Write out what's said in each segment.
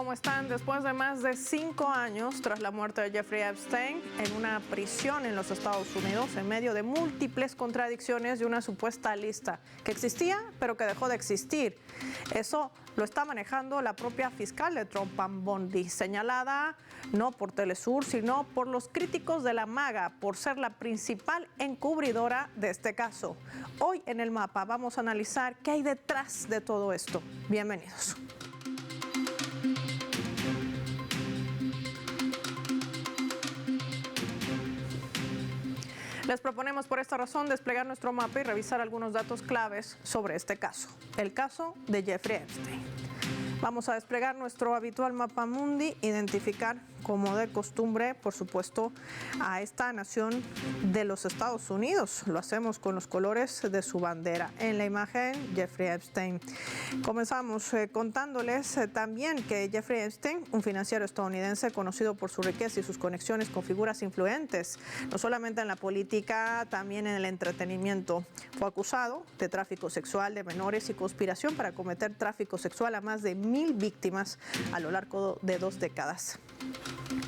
¿Cómo están? Después de más de 5 años tras la muerte de Jeffrey Epstein en una prisión en los Estados Unidos, en medio de múltiples contradicciones de una supuesta lista que existía, pero que dejó de existir. Eso lo está manejando la propia fiscal de Trump, Pam Bondi, señalada no por Telesur, sino por los críticos de la MAGA, por ser la principal encubridora de este caso. Hoy en El Mapa vamos a analizar qué hay detrás de todo esto. Bienvenidos. Les proponemos por esta razón desplegar nuestro mapa y revisar algunos datos claves sobre este caso, el caso de Jeffrey Epstein. Vamos a desplegar nuestro habitual mapa mundi, identificar como de costumbre, por supuesto, a esta nación de los Estados Unidos. Lo hacemos con los colores de su bandera. En la imagen, Jeffrey Epstein. Comenzamos contándoles también que Jeffrey Epstein, un financiero estadounidense conocido por su riqueza y sus conexiones con figuras influyentes, no solamente en la política, también en el entretenimiento, fue acusado de tráfico sexual de menores y conspiración para cometer tráfico sexual a más de 1,000 víctimas a lo largo de 2 décadas.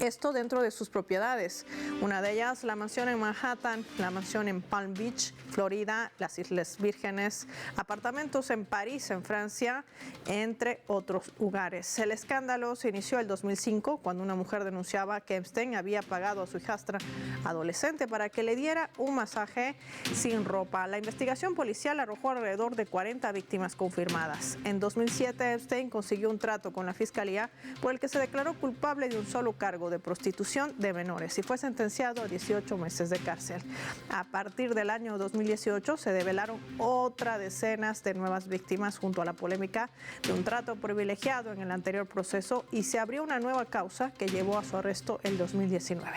Esto dentro de sus propiedades, una de ellas la mansión en Manhattan, la mansión en Palm Beach, Florida, las Islas Vírgenes, apartamentos en París, en Francia, entre otros lugares. El escándalo se inició en el 2005 cuando una mujer denunciaba que Epstein había pagado a su hijastra adolescente para que le diera un masaje sin ropa. La investigación policial arrojó alrededor de 40 víctimas confirmadas. En 2007 Epstein consiguió un trato con la fiscalía por el que se declaró culpable de un solo cargo de prostitución de menores y fue sentenciado a 18 meses de cárcel. A partir del año 2018 se develaron otra decenas de nuevas víctimas junto a la polémica de un trato privilegiado en el anterior proceso y se abrió una nueva causa que llevó a su arresto en 2019.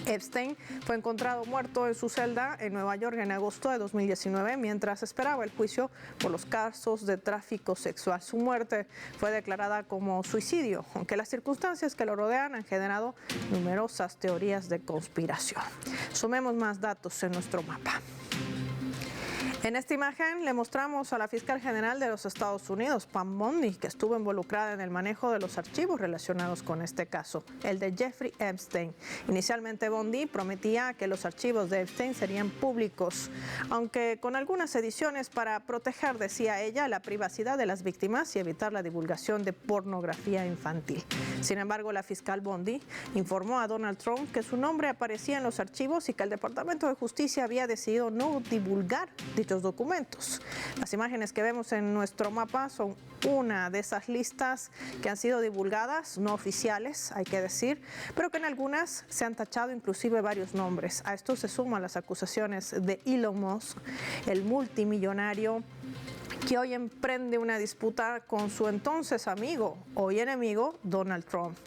Epstein fue encontrado muerto en su celda en Nueva York en agosto de 2019 mientras esperaba el juicio por los casos de tráfico sexual. Su muerte fue declarada como suicidio, aunque las circunstancias que lo rodean han generado numerosas teorías de conspiración. Sumemos más datos en nuestro mapa. En esta imagen le mostramos a la fiscal general de los Estados Unidos, Pam Bondi, que estuvo involucrada en el manejo de los archivos relacionados con este caso, el de Jeffrey Epstein. Inicialmente Bondi prometía que los archivos de Epstein serían públicos, aunque con algunas ediciones para proteger, decía ella, la privacidad de las víctimas y evitar la divulgación de pornografía infantil. Sin embargo, la fiscal Bondi informó a Donald Trump que su nombre aparecía en los archivos y que el Departamento de Justicia había decidido no divulgar dichos documentos. Las imágenes que vemos en nuestro mapa son una de esas listas que han sido divulgadas, no oficiales, hay que decir, pero que en algunas se han tachado inclusive varios nombres. A esto se suman las acusaciones de Elon Musk, el multimillonario que hoy emprende una disputa con su entonces amigo, hoy enemigo, Donald Trump.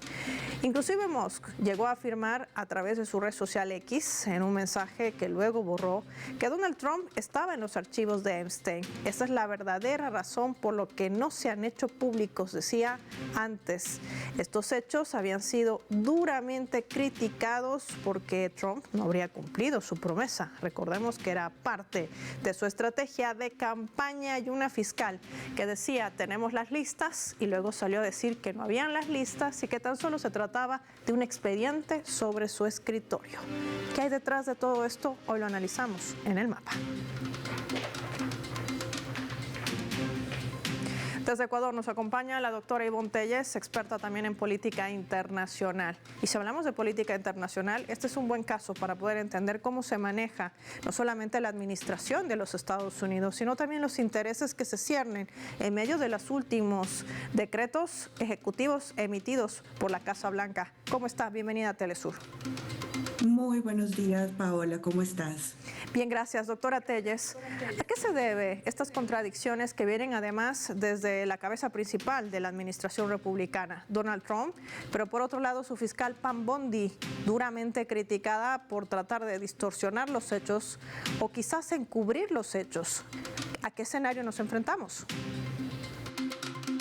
Inclusive Musk llegó a afirmar a través de su red social X, en un mensaje que luego borró, que Donald Trump estaba en los archivos de Epstein. Esa es la verdadera razón por lo que no se han hecho públicos, decía antes. Estos hechos habían sido duramente criticados porque Trump no habría cumplido su promesa. Recordemos que era parte de su estrategia de campaña y una fiscal que decía tenemos las listas y luego salió a decir que no habían las listas y que tan solo se trataba de un expediente sobre su escritorio. ¿Qué hay detrás de todo esto? Hoy lo analizamos en El Mapa. Desde Ecuador nos acompaña la doctora Ivonne Telles, experta también en política internacional. Y si hablamos de política internacional, este es un buen caso para poder entender cómo se maneja no solamente la administración de los Estados Unidos, sino también los intereses que se ciernen en medio de los últimos decretos ejecutivos emitidos por la Casa Blanca. ¿Cómo está? Bienvenida a Telesur. Muy buenos días, Paola, ¿cómo estás? Bien, gracias, doctora Telles. ¿A qué se debe estas contradicciones que vienen además desde la cabeza principal de la administración republicana, Donald Trump, pero por otro lado su fiscal Pam Bondi, duramente criticada por tratar de distorsionar los hechos o quizás encubrir los hechos? ¿A qué escenario nos enfrentamos?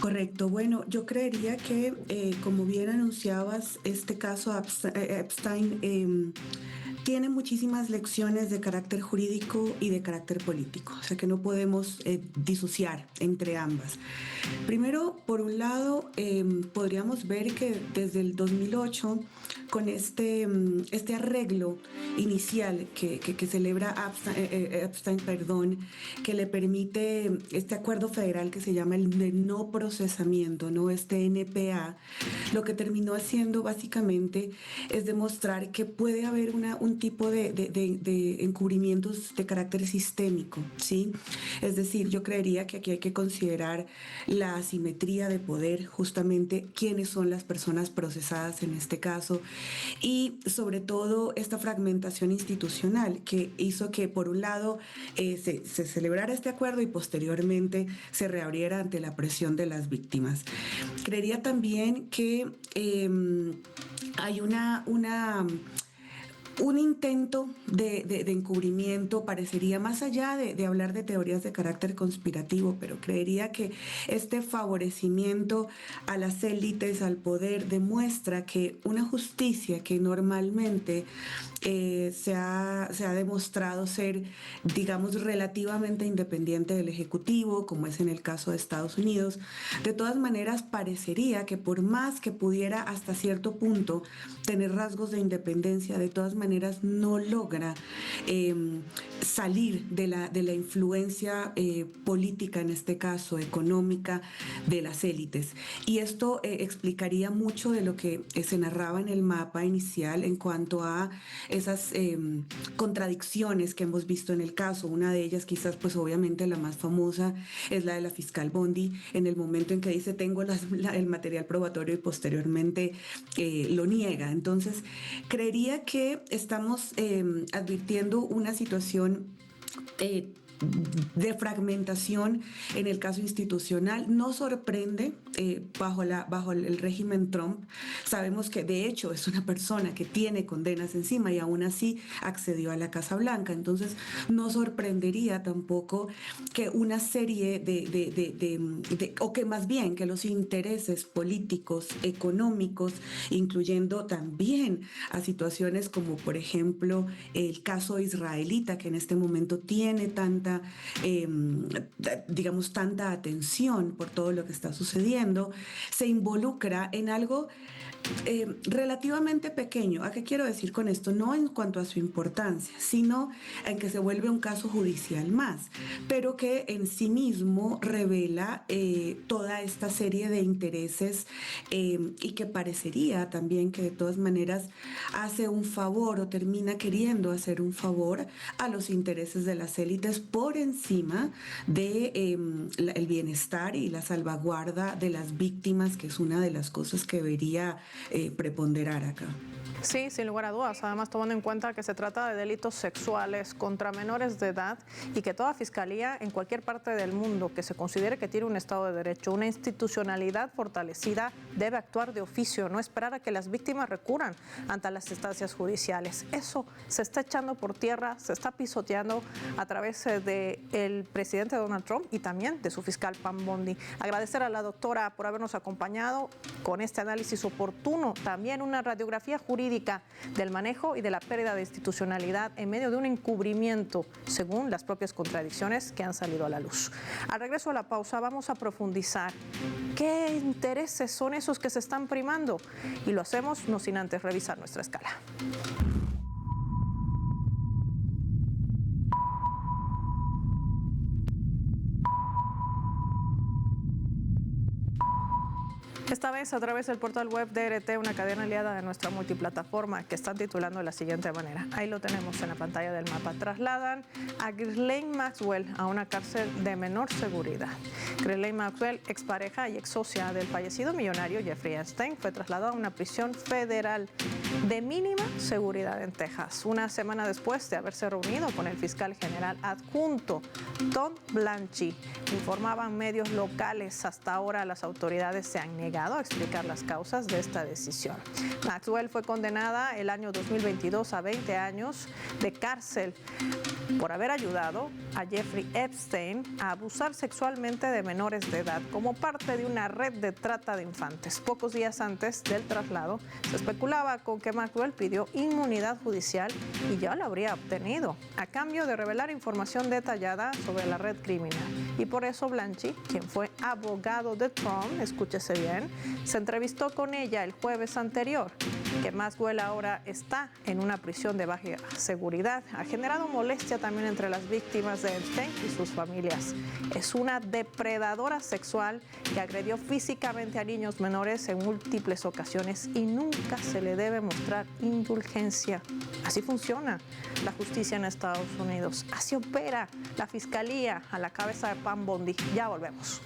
Correcto. Bueno, yo creería que, como bien anunciabas, este caso Epstein tiene muchísimas lecciones de carácter jurídico y de carácter político, o sea que no podemos disociar entre ambas. Primero, por un lado, podríamos ver que desde el 2008, con este arreglo inicial que celebra Epstein, que le permite este acuerdo federal que se llama el de no procesamiento, ¿no? Este NPA, lo que terminó haciendo básicamente es demostrar que puede haber un tipo de encubrimientos de carácter sistémico, ¿sí? Es decir, yo creería que aquí hay que considerar la asimetría de poder, justamente quiénes son las personas procesadas en este caso, y sobre todo esta fragmentación institucional que hizo que por un lado se celebrara este acuerdo y posteriormente se reabriera ante la presión de las víctimas. Creería también que hay un intento de encubrimiento, parecería, más allá de hablar de teorías de carácter conspirativo, pero creería que este favorecimiento a las élites, al poder, demuestra que una justicia que normalmente se ha demostrado ser, digamos, relativamente independiente del Ejecutivo, como es en el caso de Estados Unidos, de todas maneras parecería que por más que pudiera hasta cierto punto tener rasgos de independencia, de todas maneras no logra salir de la influencia política, en este caso económica, de las élites. Y esto explicaría mucho de lo que se narraba en el mapa inicial en cuanto a esas contradicciones que hemos visto en el caso. Una de ellas, quizás pues obviamente la más famosa, es la de la fiscal Bondi, en el momento en que dice tengo el material probatorio y posteriormente lo niega. Entonces, creería que estamos advirtiendo una situación de fragmentación en el caso institucional. No sorprende bajo el régimen Trump. Sabemos que de hecho es una persona que tiene condenas encima y aún así accedió a la Casa Blanca. Entonces no sorprendería tampoco que una serie o que más bien que los intereses políticos, económicos, incluyendo también a situaciones como por ejemplo el caso israelita, que en este momento tiene tanta atención por todo lo que está sucediendo, se involucra en algo relativamente pequeño. ¿A qué quiero decir con esto? No en cuanto a su importancia, sino en que se vuelve un caso judicial más, pero que en sí mismo revela toda esta serie de intereses y que parecería también que de todas maneras hace un favor o termina queriendo hacer un favor a los intereses de las élites por encima de el bienestar y la salvaguarda de las víctimas, que es una de las cosas que debería preponderar acá. Sí, sin lugar a dudas. Además, tomando en cuenta que se trata de delitos sexuales contra menores de edad y que toda fiscalía en cualquier parte del mundo que se considere que tiene un Estado de Derecho, una institucionalidad fortalecida, debe actuar de oficio, no esperar a que las víctimas recurran ante las instancias judiciales. Eso se está echando por tierra, se está pisoteando a través del presidente Donald Trump y también de su fiscal Pam Bondi. Agradecer a la doctora por habernos acompañado con este análisis oportuno, también una radiografía jurídica del manejo y de la pérdida de institucionalidad en medio de un encubrimiento, según las propias contradicciones que han salido a la luz. Al regreso a la pausa vamos a profundizar qué intereses son esos que se están primando y lo hacemos no sin antes revisar nuestra escala. Esta vez a través del portal web DRT, una cadena aliada de nuestra multiplataforma, que están titulando de la siguiente manera. Ahí lo tenemos en la pantalla del mapa. Trasladan a Ghislaine Maxwell a una cárcel de menor seguridad. Ghislaine Maxwell, expareja y ex socia del fallecido millonario Jeffrey Epstein, fue trasladada a una prisión federal de mínima seguridad en Texas, una semana después de haberse reunido con el fiscal general adjunto Todd Blanche. Informaban medios locales. Hasta ahora las autoridades se han negado a explicar las causas de esta decisión. Maxwell fue condenada el año 2022 a 20 años de cárcel por haber ayudado a Jeffrey Epstein a abusar sexualmente de menores de edad como parte de una red de trata de infantes. Pocos días antes del traslado, se especulaba con que Maxwell pidió inmunidad judicial y ya la habría obtenido, a cambio de revelar información detallada sobre la red criminal. Y por eso Blanchi, quien fue abogado de Trump, escúchese bien, se entrevistó con ella el jueves anterior. Que Maxwell ahora está en una prisión de baja seguridad ha generado molestia también entre las víctimas de Epstein y sus familias. Es una depredadora sexual que agredió físicamente a niños menores en múltiples ocasiones y nunca se le debe mostrar indulgencia. Así funciona la justicia en Estados Unidos. Así opera la fiscalía a la cabeza de Pam Bondi. Ya volvemos.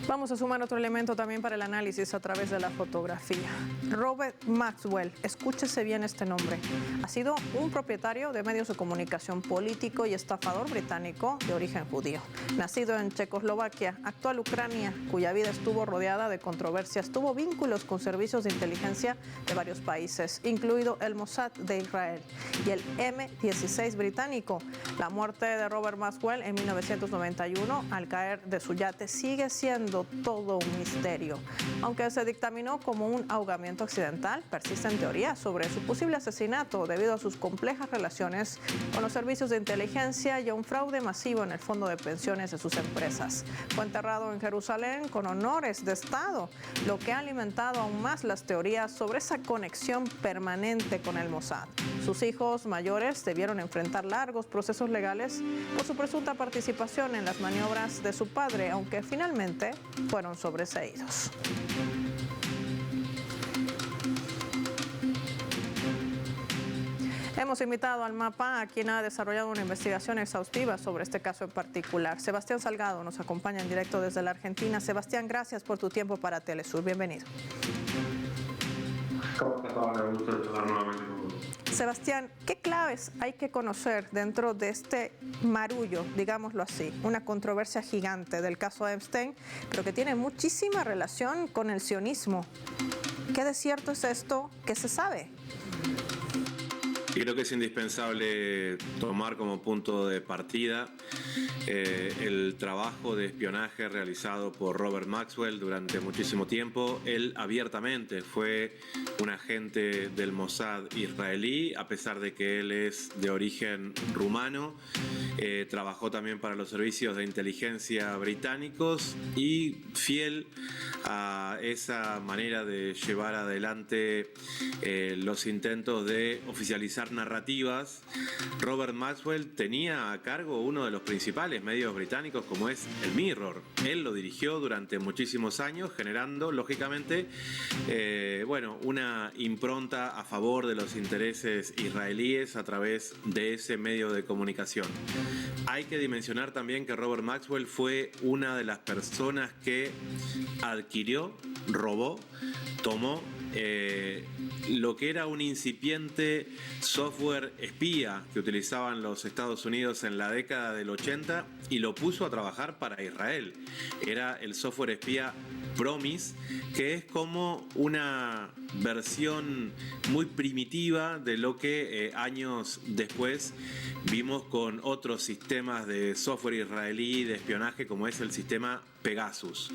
Vamos a sumar otro elemento también para el análisis a través de la fotografía. Robert Maxwell, escúchese bien este nombre, ha sido un propietario de medios de comunicación, político y estafador británico de origen judío. Nacido en Checoslovaquia, actual Ucrania, cuya vida estuvo rodeada de controversias, tuvo vínculos con servicios de inteligencia de varios países, incluido el Mossad de Israel y el M-16 británico. La muerte de Robert Maxwell en 1991, al caer de su yate, sigue siendo todo un misterio. Aunque se dictaminó como un ahogamiento accidental, persisten teorías sobre su posible asesinato debido a sus complejas relaciones con los servicios de inteligencia y a un fraude masivo en el fondo de pensiones de sus empresas. Fue enterrado en Jerusalén con honores de Estado, lo que ha alimentado aún más las teorías sobre esa conexión permanente con el Mossad. Sus hijos mayores debieron enfrentar largos procesos legales por su presunta participación en las maniobras de su padre, aunque finalmente fueron sobreseídos. Hemos invitado al MAPA a quien ha desarrollado una investigación exhaustiva sobre este caso en particular. Sebastián Salgado nos acompaña en directo desde la Argentina. Sebastián, gracias por tu tiempo para Telesur. Bienvenido. ¿Cómo estás, Paola? Un gusto estar nuevamente con vos. Sebastián, ¿qué claves hay que conocer dentro de este marullo, digámoslo así, una controversia gigante del caso Epstein, pero que tiene muchísima relación con el sionismo? ¿Qué de cierto es esto? ¿Qué se sabe? Y creo que es indispensable tomar como punto de partida el trabajo de espionaje realizado por Robert Maxwell durante muchísimo tiempo. Él abiertamente fue un agente del Mossad israelí, a pesar de que él es de origen rumano. Trabajó también para los servicios de inteligencia británicos y, fiel a esa manera de llevar adelante los intentos de oficializar narrativas, Robert Maxwell tenía a cargo uno de los principales medios británicos, como es el Mirror. Él lo dirigió durante muchísimos años, generando lógicamente una impronta a favor de los intereses israelíes a través de ese medio de comunicación. Hay que dimensionar también que Robert Maxwell fue una de las personas que adquirió, robó, tomó lo que era un incipiente software espía que utilizaban los Estados Unidos en la década del 80 y lo puso a trabajar para Israel. Era el software espía Promise, que es como una versión muy primitiva de lo que años después vimos con otros sistemas de software israelí de espionaje, como es el sistema Pegasus.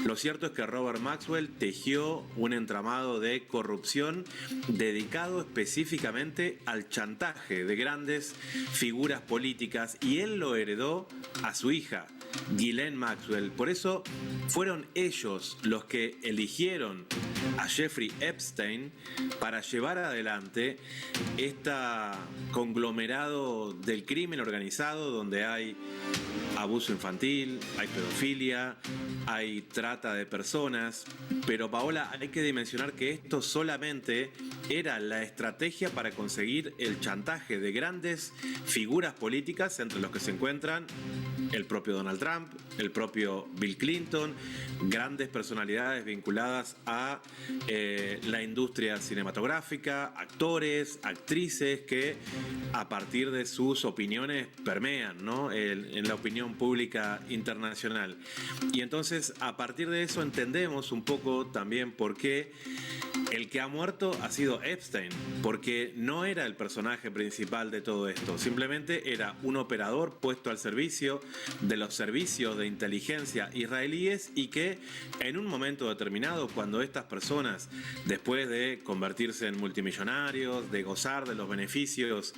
Lo cierto es que Robert Maxwell tejió un entramado de corrupción dedicado específicamente al chantaje de grandes figuras políticas, y él lo heredó a su hija, Ghislaine Maxwell. Por eso fueron ellos los que eligieron a Jeffrey Epstein para llevar adelante este conglomerado del crimen organizado, donde hay abuso infantil, hay pedofilia, hay trata de personas, pero Paola, hay que dimensionar que esto solamente era la estrategia para conseguir el chantaje de grandes figuras políticas, entre los que se encuentran el propio Donald Trump, el propio Bill Clinton, grandes personalidades vinculadas a la industria cinematográfica, actores, actrices que a partir de sus opiniones permean, ¿no?, en la opinión pública internacional. Y entonces a partir de eso entendemos un poco también por qué el que ha muerto ha sido Epstein, porque no era el personaje principal de todo esto, simplemente era un operador puesto al servicio de los servicios de inteligencia israelíes y que en un momento determinado, cuando estas personas, después de convertirse en multimillonarios, de gozar de los beneficios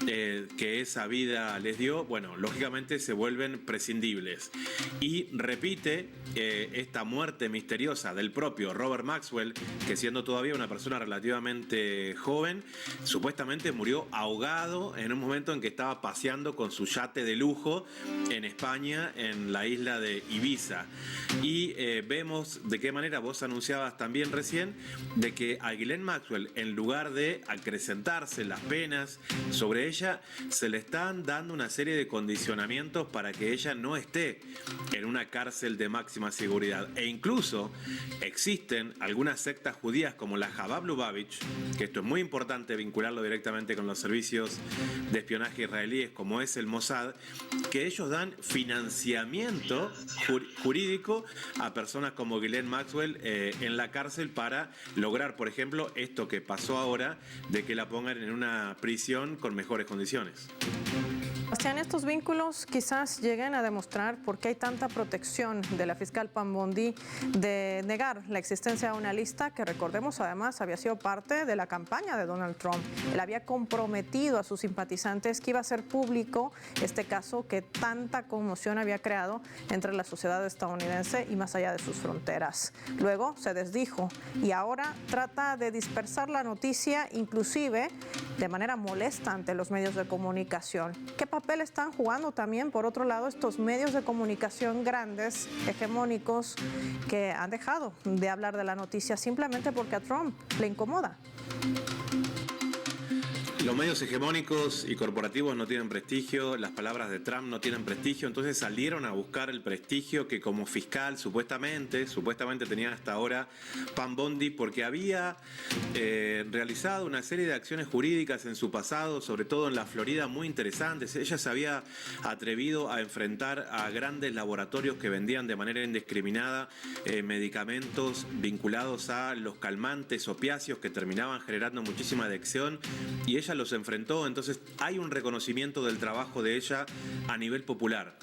que esa vida les dio, bueno, lógicamente se vuelven prescindibles. Y repite esta muerte misteriosa del propio Robert Maxwell, que siendo todavía una persona relativamente joven, supuestamente murió ahogado en un momento en que estaba paseando con su yate de lujo en España, en la isla de Ibiza. Y vemos de qué manera vos anunciabas también recién de que a Ghislaine Maxwell, en lugar de acrecentarse las penas sobre ella, se le están dando una serie de condicionamientos para que ella no esté en una cárcel de máxima seguridad. E incluso existen algunas sectas judías como la Chabad Lubavitch, que esto es muy importante vincularlo directamente con los servicios de espionaje israelíes como es el Mossad, que ellos dan financiamiento jurídico a personas como Ghislaine Maxwell en la cárcel para lograr, por ejemplo, esto que pasó ahora, de que la pongan en una prisión con mejores condiciones. Sebastián, estos vínculos quizás lleguen a demostrar por qué hay tanta protección de la fiscal Pam Bondi de negar la existencia de una lista que, recordemos, además había sido parte de la campaña de Donald Trump. Él había comprometido a sus simpatizantes que iba a ser público este caso que tanta conmoción había creado entre la sociedad estadounidense y más allá de sus fronteras. Luego se desdijo y ahora trata de dispersar la noticia, inclusive de manera molesta ante los medios de comunicación. ¿Qué papel están jugando también, por otro lado, estos medios de comunicación grandes, hegemónicos, que han dejado de hablar de la noticia simplemente porque a Trump le incomoda? Los medios hegemónicos y corporativos no tienen prestigio, las palabras de Trump no tienen prestigio, entonces salieron a buscar el prestigio que como fiscal supuestamente tenía hasta ahora Pam Bondi, porque había realizado una serie de acciones jurídicas en su pasado, sobre todo en la Florida, muy interesantes. Ella se había atrevido a enfrentar a grandes laboratorios que vendían de manera indiscriminada medicamentos vinculados a los calmantes, opiáceos, que terminaban generando muchísima adicción, y ella los enfrentó. Entonces hay un reconocimiento del trabajo de ella a nivel popular.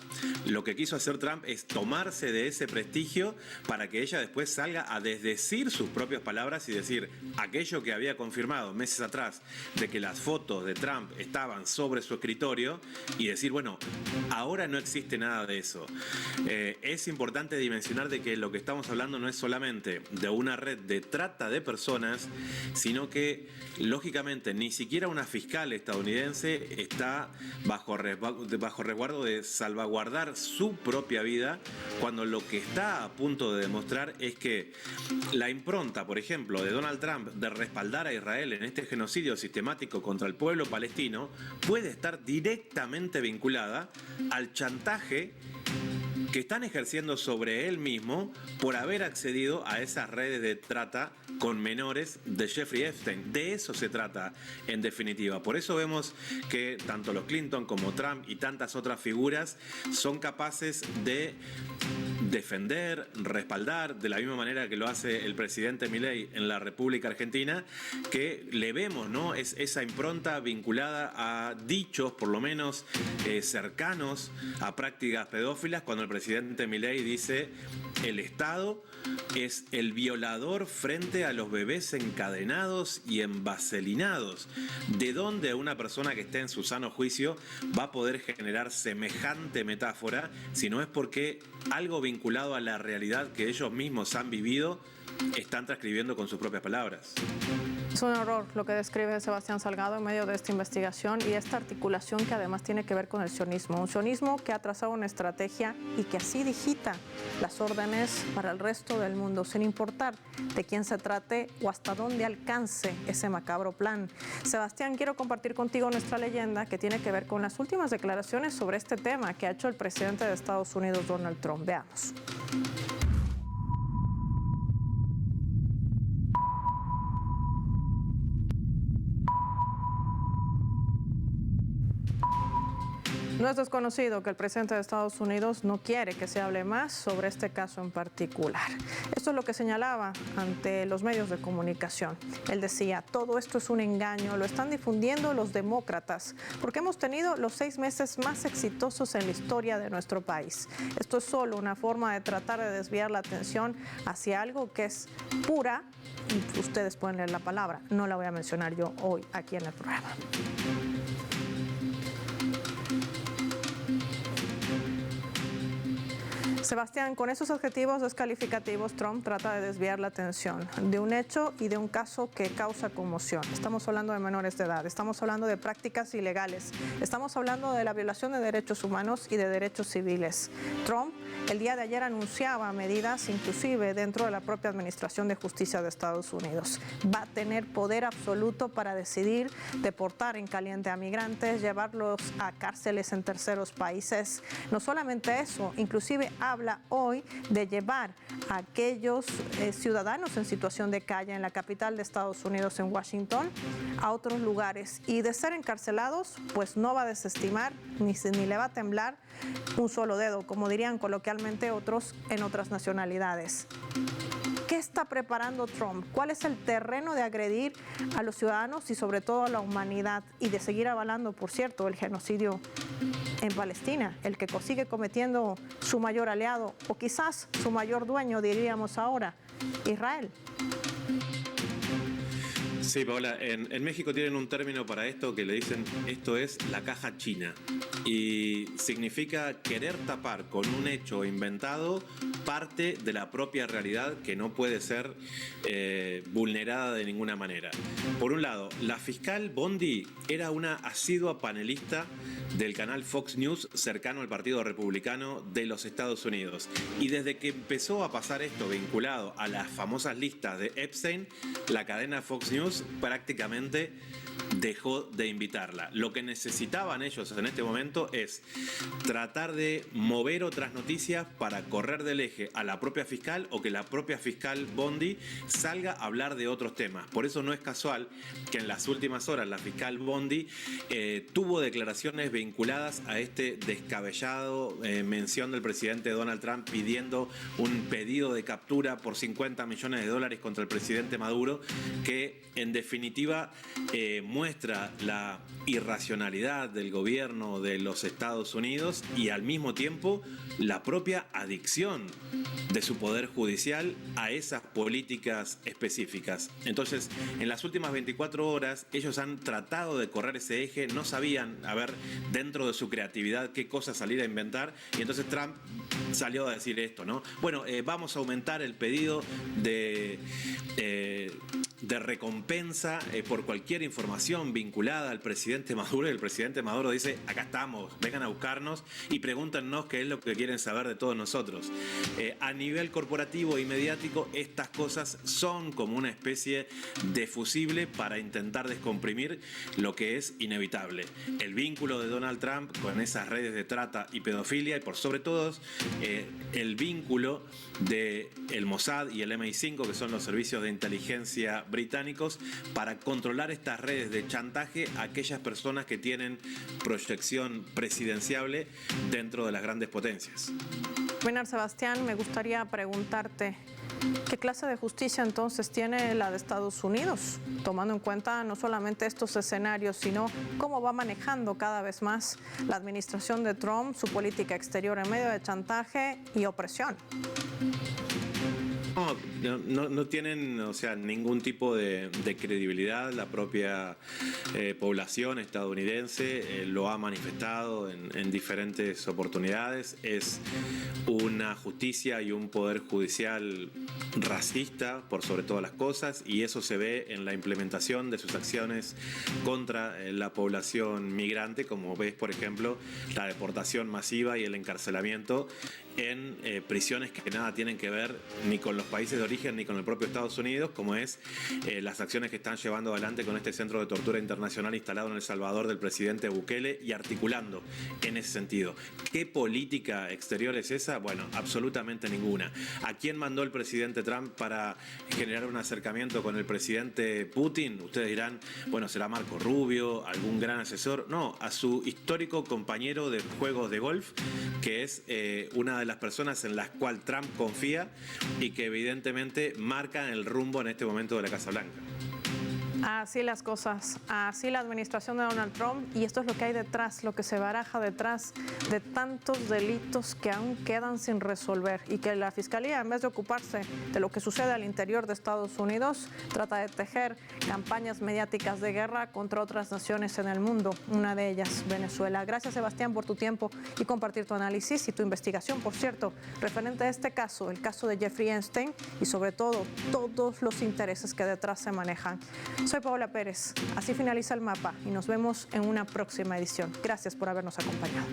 Lo que quiso hacer Trump es tomarse de ese prestigio para que ella después salga a desdecir sus propias palabras y decir aquello que había confirmado meses atrás de que las fotos de Trump estaban sobre su escritorio, y decir, bueno, ahora no existe nada de eso. Es importante dimensionar de que lo que estamos hablando no es solamente de una red de trata de personas, sino que lógicamente ni siquiera una fiscal estadounidense está bajo resguardo de salvaguardar su propia vida, cuando lo que está a punto de demostrar es que la impronta, por ejemplo, de Donald Trump de respaldar a Israel en este genocidio sistemático contra el pueblo palestino puede estar directamente vinculada al chantaje que están ejerciendo sobre él mismo por haber accedido a esas redes de trata con menores de Jeffrey Epstein. De eso se trata, en definitiva. Por eso vemos que tanto los Clinton como Trump y tantas otras figuras son capaces de defender, respaldar, de la misma manera que lo hace el presidente Milei en la República Argentina, que le vemos, ¿no?, es esa impronta vinculada a dichos, por lo menos cercanos a prácticas pedófilas, cuando el presidente Milei dice: el Estado es el violador frente a los bebés encadenados y envaselinados. ¿De dónde una persona que esté en su sano juicio va a poder generar semejante metáfora si no es porque algo vinculado a la realidad que ellos mismos han vivido están transcribiendo con sus propias palabras? Es un horror lo que describe Sebastián Salgado en medio de esta investigación y esta articulación que además tiene que ver con el sionismo. Un sionismo que ha trazado una estrategia y que así digita las órdenes para el resto del mundo, sin importar de quién se trate o hasta dónde alcance ese macabro plan. Sebastián, quiero compartir contigo nuestra leyenda que tiene que ver con las últimas declaraciones sobre este tema que ha hecho el presidente de Estados Unidos, Donald Trump. Veamos. No es desconocido que el presidente de Estados Unidos no quiere que se hable más sobre este caso en particular. Esto es lo que señalaba ante los medios de comunicación. Él decía, todo esto es un engaño, lo están difundiendo los demócratas, porque hemos tenido los 6 meses más exitosos en la historia de nuestro país. Esto es solo una forma de tratar de desviar la atención hacia algo que es pura, y ustedes pueden leer la palabra, no la voy a mencionar yo hoy aquí en el programa. Sebastián, con esos adjetivos descalificativos, Trump trata de desviar la atención de un hecho y de un caso que causa conmoción. Estamos hablando de menores de edad, estamos hablando de prácticas ilegales, estamos hablando de la violación de derechos humanos y de derechos civiles. Trump el día de ayer anunciaba medidas inclusive dentro de la propia Administración de Justicia de Estados Unidos. Va a tener poder absoluto para decidir deportar en caliente a migrantes, llevarlos a cárceles en terceros países. No solamente eso, inclusive habla hoy de llevar a aquellos ciudadanos en situación de calle en la capital de Estados Unidos, en Washington, a otros lugares. Y de ser encarcelados, pues no va a desestimar ni le va a temblar un solo dedo, como dirían coloquialmente otros en otras nacionalidades. ¿Qué está preparando Trump? ¿Cuál es el terreno de agredir a los ciudadanos y sobre todo a la humanidad y de seguir avalando, por cierto, el genocidio en Palestina, el que sigue cometiendo su mayor aliado o quizás su mayor dueño, diríamos ahora, Israel? Sí, Paola, en México tienen un término para esto que le dicen, esto es la caja china, y significa querer tapar con un hecho inventado parte de la propia realidad que no puede ser vulnerada de ninguna manera. Por un lado, la fiscal Bondi era una asidua panelista del canal Fox News cercano al Partido Republicano de los Estados Unidos. Y desde que empezó a pasar esto vinculado a las famosas listas de Epstein, la cadena Fox News prácticamente dejó de invitarla. Lo que necesitaban ellos en este momento es tratar de mover otras noticias para correr del eje a la propia fiscal o que la propia fiscal Bondi salga a hablar de otros temas. Por eso no es casual que en las últimas horas la fiscal Bondi tuvo declaraciones vinculadas a este descabellado mención del presidente Donald Trump pidiendo un pedido de captura por $50 millones contra el presidente Maduro, que en definitiva muestra la irracionalidad del gobierno de los Estados Unidos y al mismo tiempo la propia adicción de su poder judicial a esas políticas específicas. Entonces, en las últimas 24 horas ellos han tratado de correr ese eje, no sabían, dentro de su creatividad qué cosa salir a inventar, y entonces Trump salió a decir esto, ¿no? Bueno, vamos a aumentar el pedido de recompensa por cualquier información vinculada al presidente Maduro, y el presidente Maduro dice, acá estamos, vengan a buscarnos y pregúntenos qué es lo que quieren saber de todos nosotros. A nivel corporativo y mediático, estas cosas son como una especie de fusible para intentar descomprimir lo que es inevitable. El vínculo de Donald Trump con esas redes de trata y pedofilia, y por sobre todo el vínculo de el Mossad y el MI5, que son los servicios de inteligencia británicos, para controlar estas redes de chantaje a aquellas personas que tienen proyección presidenciable dentro de las grandes potencias. Bueno, Sebastián, me gustaría preguntarte, ¿qué clase de justicia entonces tiene la de Estados Unidos? Tomando en cuenta no solamente estos escenarios, sino cómo va manejando cada vez más la administración de Trump su política exterior en medio de chantaje y opresión. No tienen, o sea, ningún tipo de credibilidad. La propia población estadounidense lo ha manifestado en diferentes oportunidades. Es una justicia y un poder judicial racista por sobre todas las cosas, y eso se ve en la implementación de sus acciones contra la población migrante, como ves, por ejemplo, la deportación masiva y el encarcelamiento en prisiones que nada tienen que ver ni con los países de origen ni con el propio Estados Unidos, como es las acciones que están llevando adelante con este centro de tortura internacional instalado en El Salvador del presidente Bukele, y articulando en ese sentido. ¿Qué política exterior es esa? Bueno, absolutamente ninguna. ¿A quién mandó el presidente Trump para generar un acercamiento con el presidente Putin? Ustedes dirán, bueno, será Marco Rubio, algún gran asesor. No, a su histórico compañero de juegos de golf, que es una de las personas en las cuales Trump confía y que evidentemente marcan el rumbo en este momento de la Casa Blanca. Así las cosas, así la administración de Donald Trump, y esto es lo que hay detrás, lo que se baraja detrás de tantos delitos que aún quedan sin resolver, y que la Fiscalía, en vez de ocuparse de lo que sucede al interior de Estados Unidos, trata de tejer campañas mediáticas de guerra contra otras naciones en el mundo, una de ellas Venezuela. Gracias, Sebastián, por tu tiempo y compartir tu análisis y tu investigación, por cierto, referente a este caso, el caso de Jeffrey Epstein, y sobre todo todos los intereses que detrás se manejan. Soy Paola Pérez. Así finaliza el mapa y nos vemos en una próxima edición. Gracias por habernos acompañado.